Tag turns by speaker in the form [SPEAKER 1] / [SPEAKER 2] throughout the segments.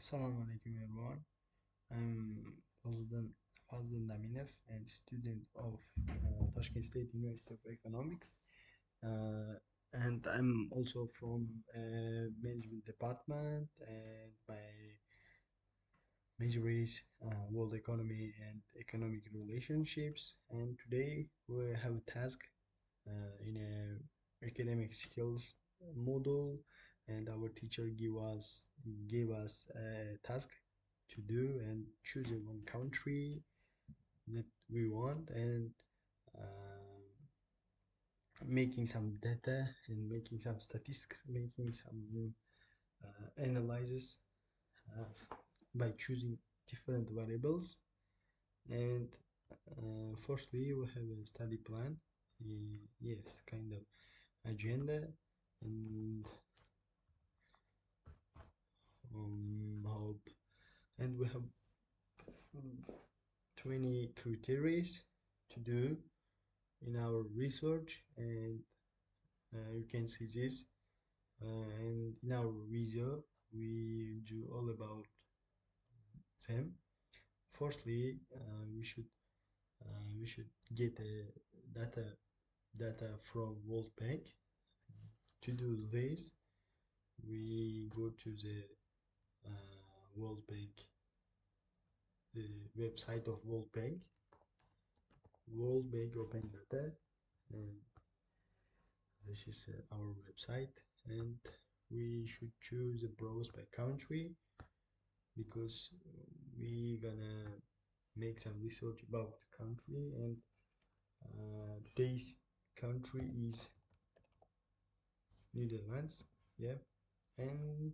[SPEAKER 1] Assalamu alaikum everyone. I'm Fazliddin Daminov and student of Tashkent State University of Economics. And I'm also from management department, and my major is world economy and economic relationships. And today we have a task in a academic skills module, and our teacher gave us a task to do and choose one country that we want, and uh, making some data and making some statistics, making some analysis by choosing different variables. And firstly, we have a study plan, yes, kind of agenda, and hope, and we have 20 criteria to do in our research, and you can see this, and in our video we do all about them. Firstly, we should get data from World Bank. To do this, we go to the World Bank, the website of World Bank, Open Data, and this is our website. And we should choose a browse by country because we gonna make some research about the country, and today's country is Netherlands. Yeah, and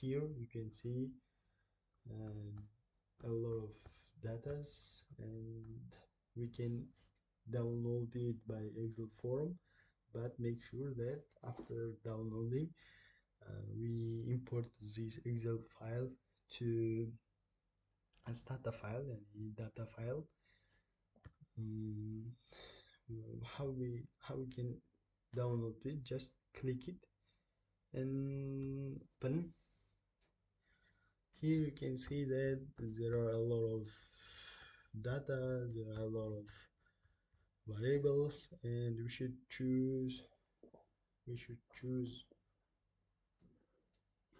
[SPEAKER 1] here you can see a lot of data, and we can download it by Excel form, but make sure that after downloading we import this Excel file to a Stata file and a data file. um, how we can download it? Just click it and open. Here you can see that there are a lot of data, there are a lot of variables, and we should choose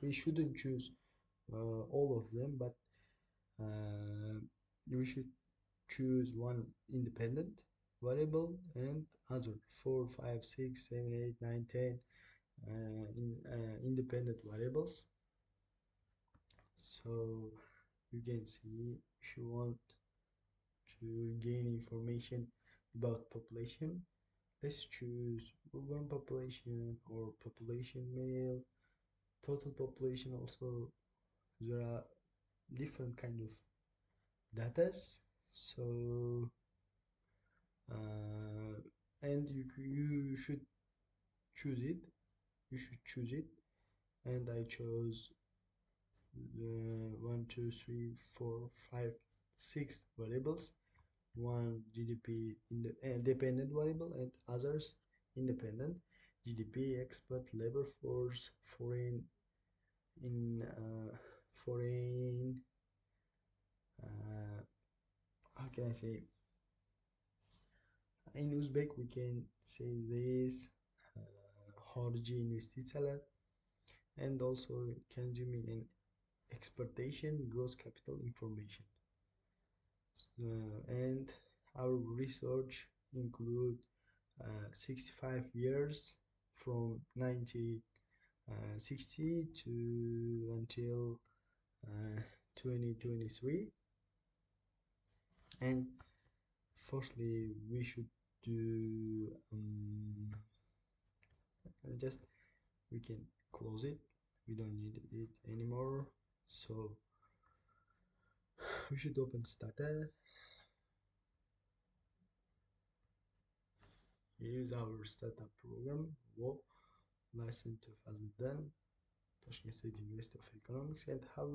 [SPEAKER 1] we shouldn't choose all of them, but uh, we should choose one independent variable and other 4, 5, 6, 7, 8, 9, 10 independent variables. So you can see, if you want to gain information about population, let's choose urban population or population male, total population. Also, there are different kind of datas. So and you should choose it. You should choose it, and I chose 1, 2, 3, 4, 5, 6 variables. One GDP dependent variable and others independent. GDP, expert, labor force, in foreign uh, how can I say, in Uzbek we can say this, harcı investiceler, and also consuming and exportation gross capital information. And our research include 65 years from 1960 to until 2023. And firstly, we should do just we can close it. We don't need it anymore. So we should open Stata. Here is our Stata program. Whoa, license to Fazliddin, Tashkent State University of Economics. And how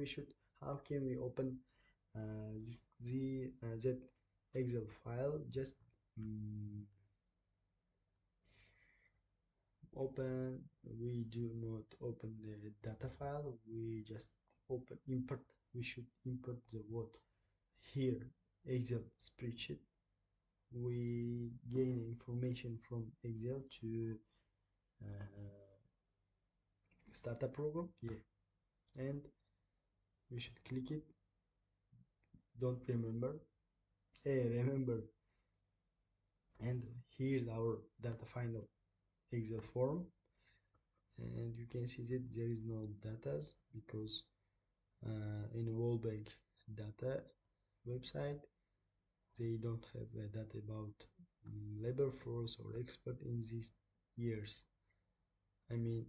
[SPEAKER 1] can we open that Excel file? Just open. We do not open the data file. We just open import, we should import the what here Excel spreadsheet. We gain information from Excel to Stata program here, and we should click it. Don't remember, remember, and here's our data final Excel form, and you can see that there is no datas because in Wallbank data website they don't have data about labor force or expert in these years. I mean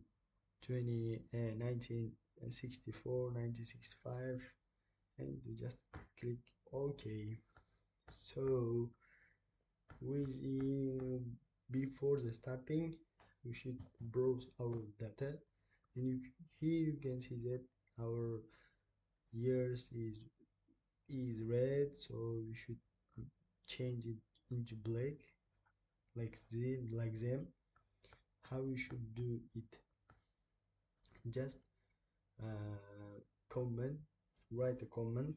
[SPEAKER 1] 1964, 1965, and we just click OK. So we before the starting we should browse our data, and here you can see that our years is red, so we should change it into black like them. How we should do it? Just comment, write a comment,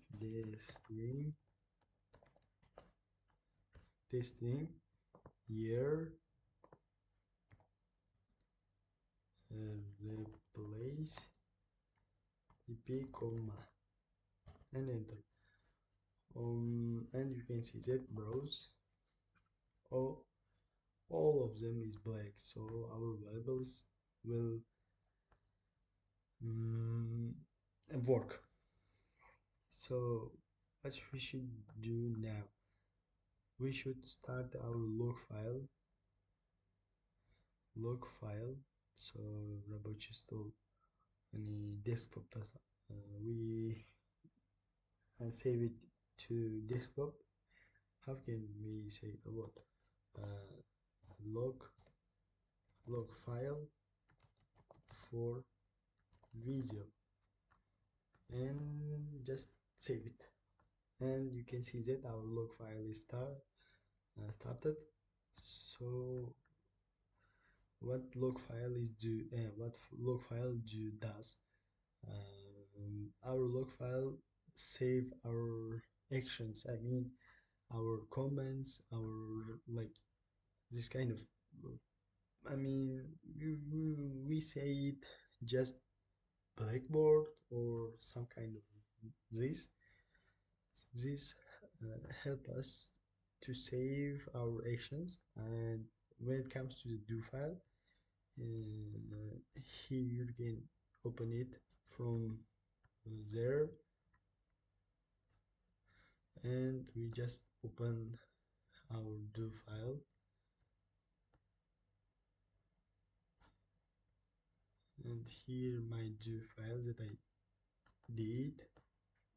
[SPEAKER 1] testing year, replace ep comma, and enter. And you can see that browse all of them is black, so our variables will work. So what we should do now, we should start our log file. So рабочий стол and desktop we save it to desktop. How can we say what log file for video, and just save it, and you can see that our log file is started. So what log file does, our log file save our actions, I mean our comments, our like this kind of, I mean we say it just blackboard or some kind of this help us to save our actions. And when it comes to the do file, here you can open it from there, and we just open our do file, and here my do file that I did.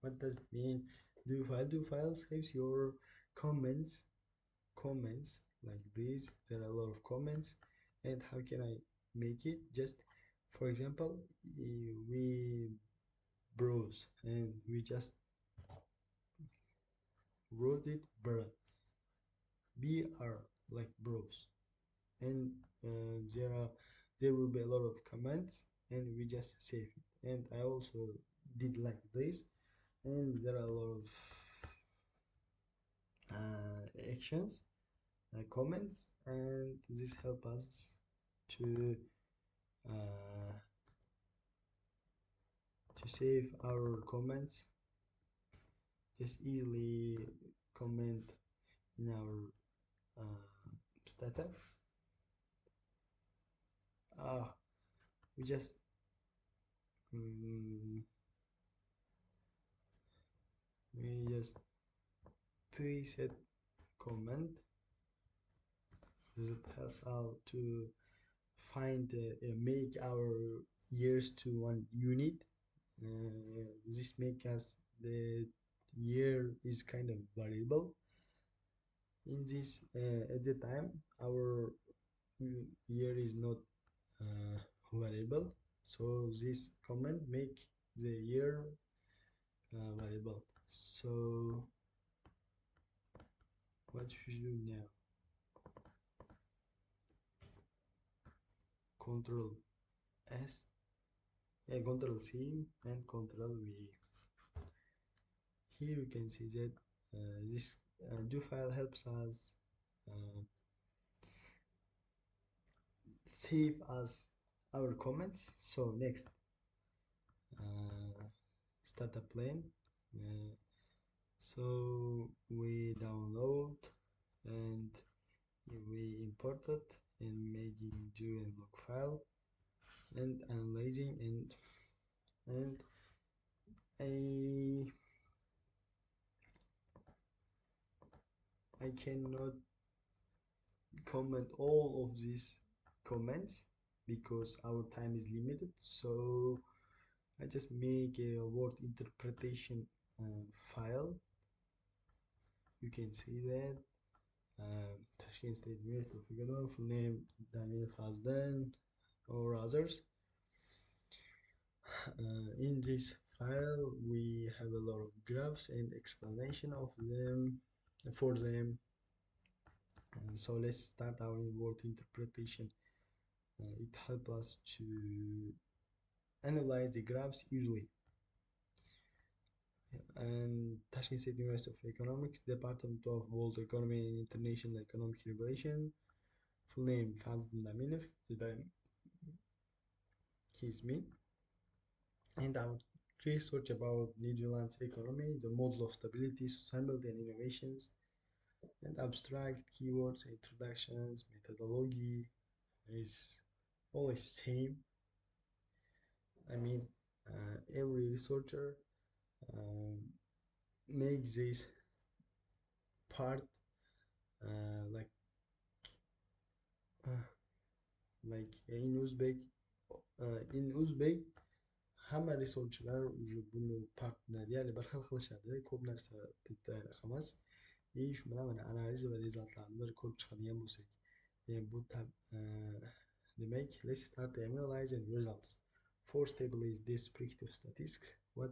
[SPEAKER 1] What does it mean? Do file saves your comments like this. There are a lot of comments, and how can I make it? Just for example, we browse and we just wrote it br like browse, and there will be a lot of comments, and we just save it. And I also did like this, and there are a lot of actions, comments, and this help us to uh, save our comments. Just easily comment in our Stata. We just preset comment that helps out to find make our years to one unit. This make us the year is kind of variable. In this at the time our year is not variable, so this comment make the year variable. So what should we do now? Control S, Control C and Control V. Here you can see that this do file helps us uh, save us our comments. So next, Stata plane. Uh, so we download and we import it and making do and log file and analyzing and I cannot comment all of these comments because our time is limited, so I just make a word interpretation file. You can see that Tashkent State University of Economics, full name Daminov Fazliddin or others. In this file we have a lot of graphs and explanation of them for them. So let's start our word interpretation. It helps us to analyze the graphs easily. And Tashkent State University of Economics, Department of World Economy and International Economic Regulation, full name Fazliddin Daminov, he's me, and our research about Netherlands economy, the model of stability, sustainability and innovations, and abstract keywords, introductions, methodology is always same. I mean, every researcher um, makes this part uh, like uh, in Uzbek hamma researchlar уже buni partlarga ya'ni bir xil qilishadi, ko'p narsa bitta emas. Shu bilan mana analiz va rezultatlarni bir ko'rib chiqadigan bo'lsak, bu demak, let's start the analyze and results. First table is descriptive statistics. What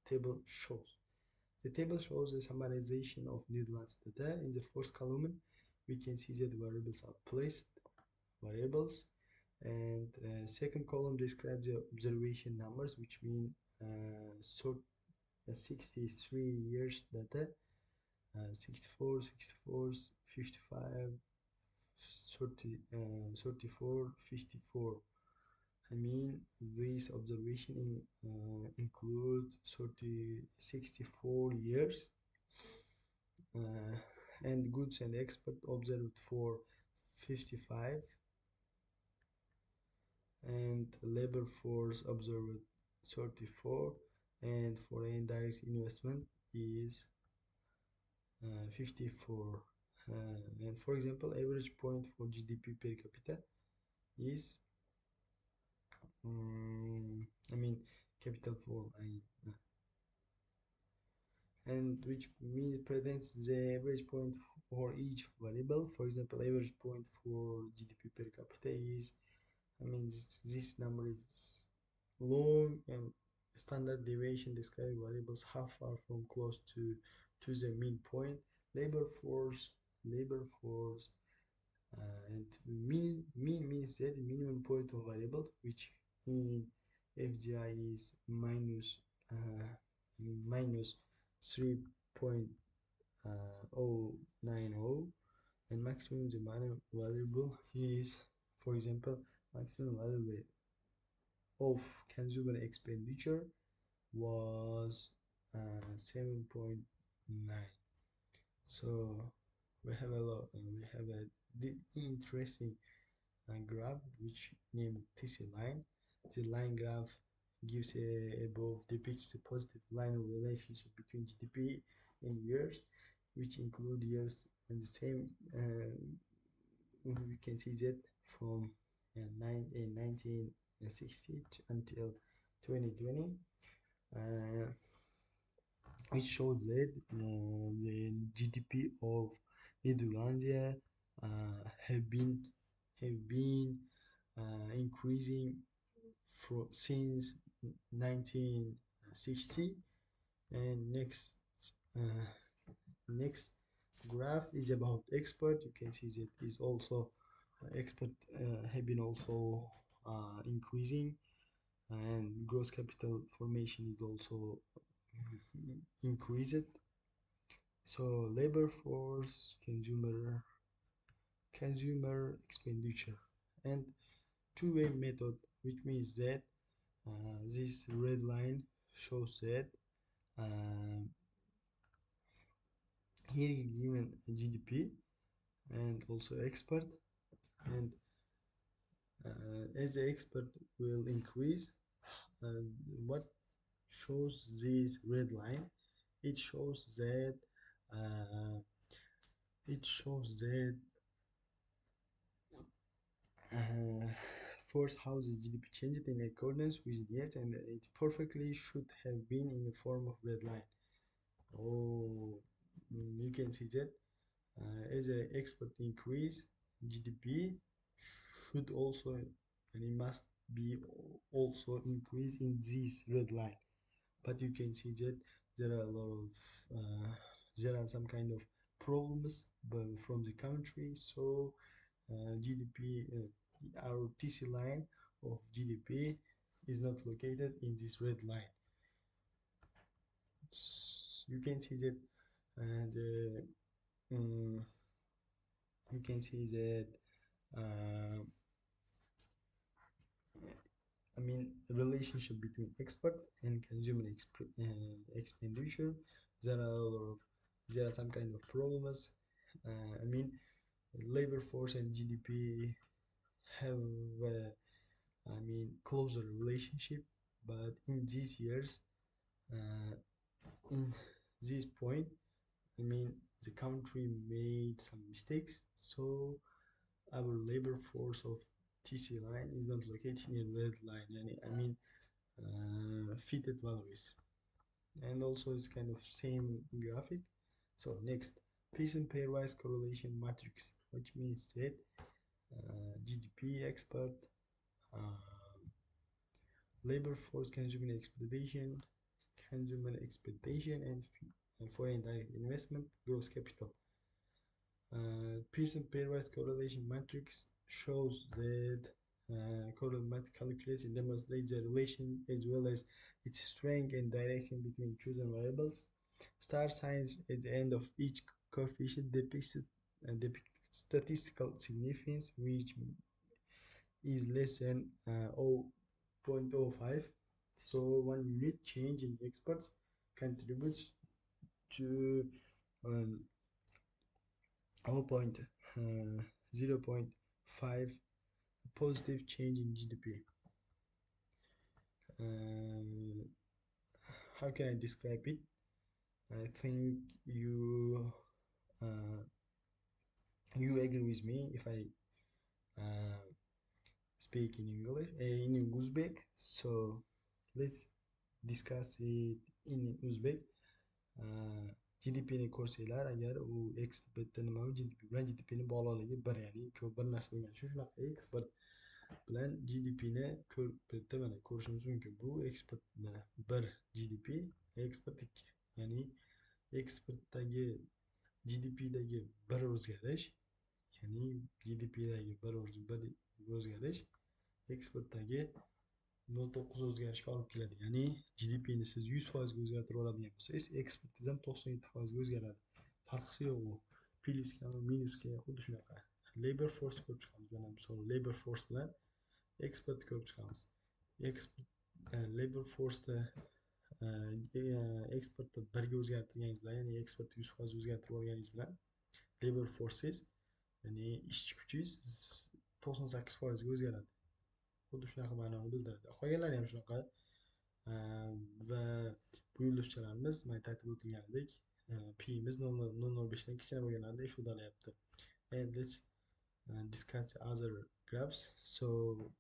[SPEAKER 1] table shows? The table shows a summarization of Netherlands data. In the first column, we can see that variables are placed variables, and second column describes the observation numbers, which mean 63 years data, 64, 64, 55, 30, 34, 54. I mean, these observation include 64 years, and goods and export observed for 55, and labor force observed 34, and foreign direct investment is 54. And for example, average point for GDP per capita is I mean capital form and which means presents the average point for each variable. For example, average point for GDP per capita is, I mean, this number is long, and standard deviation describe variables how far from close to the mean point. Labor force and mean means that minimum point of variable, which in FGI is minus 3.090, and maximum demand variable is, for example, maximum value of consumer expenditure was 7.9. So we have a interesting graph which named TC line. The line graph gives above depicts the positive line of relationship between GDP in years, which include years and the same. We can see that from 1960 until 2020, which shows that the GDP of Netherlands have been increasing since 1960. And next graph is about export. You can see that is also export have been also increasing, and gross capital formation is also increased. So labor force, consumer expenditure, and two-way method, which means that this red line shows that uh, here is given GDP and also export, and as the export will increase, uh, what shows this red line? It shows that uh, it shows that uh, first how the GDP changed in accordance with years, and it perfectly should have been in the form of red line. Oh, you can see that as the export increase, GDP should also, and it must be also increase in this red line. But you can see that there are a lot of there are some kind of problems from the country. So GDP, our TC line of GDP is not located in this red line. You can see that the you can see that uh, I mean relationship between export and consumer expenditure. There are a lot of there are some kind of problems. I mean labor force and GDP have I mean closer relationship, but in these years, uh, in this point, I mean the country made some mistakes, so our labor force of TC line is not located in red line. I mean fitted values, and also it's kind of same graphic. So next, Pearson pairwise correlation matrix, which means that GDP expert, labor force consumer expectation, and foreign direct investment, gross capital. Pearson pairwise correlation matrix shows that correlative calculates and demonstrates the relation as well as its strength and direction between chosen variables. Star signs at the end of each coefficient depict statistical significance, which is less than 0.05. So 1 unit change in experts contributes to 0.5 positive change in GDP. Uh, how can I describe it? I think uh, you agree with me if I uh, speak in English, in Uzbek. So let's discuss it in Uzbek. GDP'ni ko'rsanglar agar u eksportda nima GDP bilan GDP'ni bog'liqligi bir, ya'ni ko'p bir narsa bo'lgan shunaqa eksport bilan GDP'ni bitta mana ko'rishimiz mumkin. Bu eksport mana bir GDP, eksport 2, ya'ni eksportdagi GDP'dagi bir o'zgarish, ya'ni GDP'dagi bir o'zgarish eksportdagi 0.9 o'zgarishga olib keladi. Ya'ni GDP'ni siz 100% o'zgartirib oladigan bo'lsangiz, eksportingiz ham 97% o'zgaradi. Farqisi yo'q u. Plyuskami, minuska, xuddi shunaqa. Labor force ko'rib chiqamiz. Mana misol labor force bilan eksport ko'rib chiqamiz. Eksport labor force'da eksportni birga o'zgartirganingiz bilan, ya'ni eksportni 100% o'zgartirib olganingiz bilan labor forces, ya'ni ishchi kuchingiz 98% ga o'zgaradi. Xuddi shunaqa ma'noni bildiradi. Qolganlari ham shunaqa. Va bu yulduzchalarimiz mana aytib o'tilganidek pimiz 0.05 dan kichkina bo'lganlarida ifodalayapti. And let's discuss other graphs. So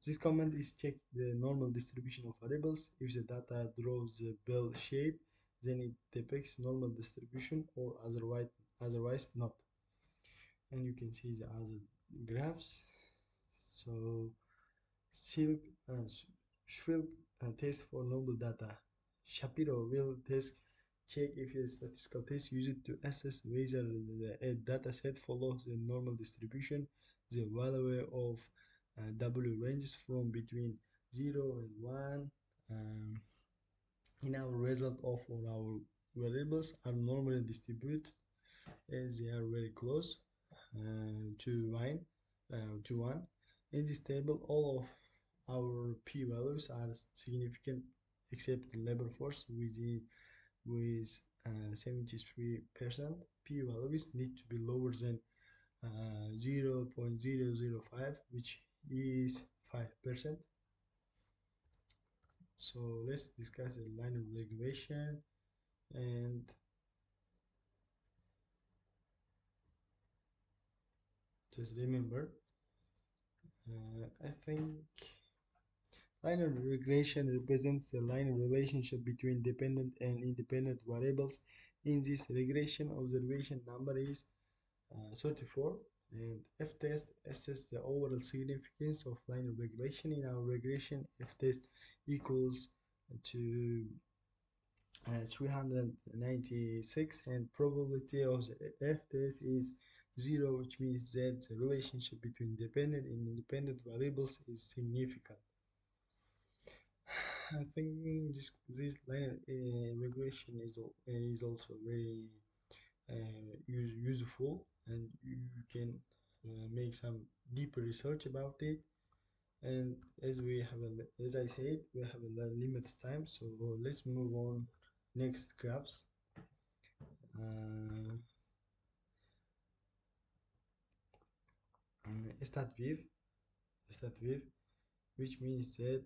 [SPEAKER 1] this comment is check the normal distribution of variables. If the data draws the bell shape, then it depicts normal distribution, or otherwise not. And you can see the other graphs. So Silk Shrilk test for normal data. Shapiro will test check if a statistical test used to assess whether a data set follows a normal distribution. The value of W ranges from between 0 and 1, in our result of all our variables are normally distributed as they are very close to 1. In this table, all of our p-values are significant except the labor force with 73%. P-values need to be lower than 0.005, which is 5%. So let's discuss the line of regulation. And just remember, I think linear regression represents a linear relationship between dependent and independent variables. In this regression, observation number is 34, and f-test assesses the overall significance of linear regression. In our regression, f-test equals to 396, and probability of the f-test is 0, which means that the relationship between dependent and independent variables is significant. I think this linear regression is also very useful, and you can make some deeper research about it. And as I said, we have a limited time, so let's move on next graphs. uh, stat viv stat viv, which means that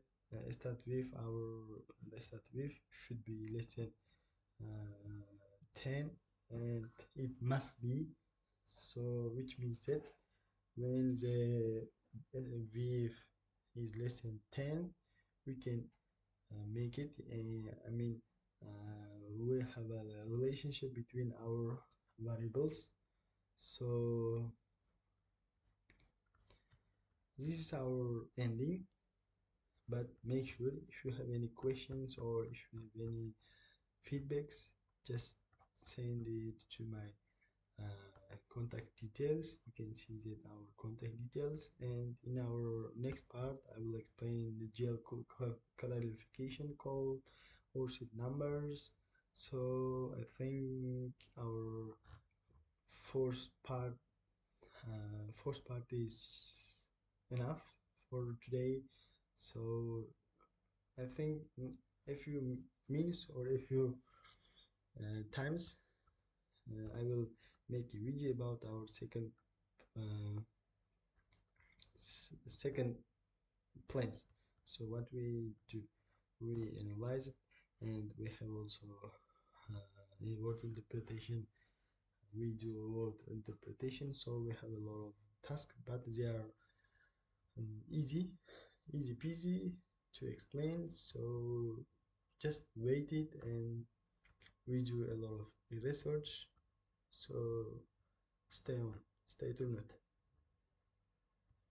[SPEAKER 1] stat viv should be less than 10, and it must be so, which means that when the viv is less than 10, we can make it we have a relationship between our variables. So this is our ending, but make sure if you have any questions or if you have any feedbacks, just send it to my contact details. You can see that our contact details, and in our next part I will explain the gel clarification code or sheet numbers. So I think our first part is enough for today. So I think a few minutes or a few times I will make a video about our uh, second plans. So what we do, we analyze it, and we have also word interpretation. We do word interpretation, so we have a lot of tasks, but they are easy peasy to explain. So just wait it, and we do a lot of research. So stay tuned.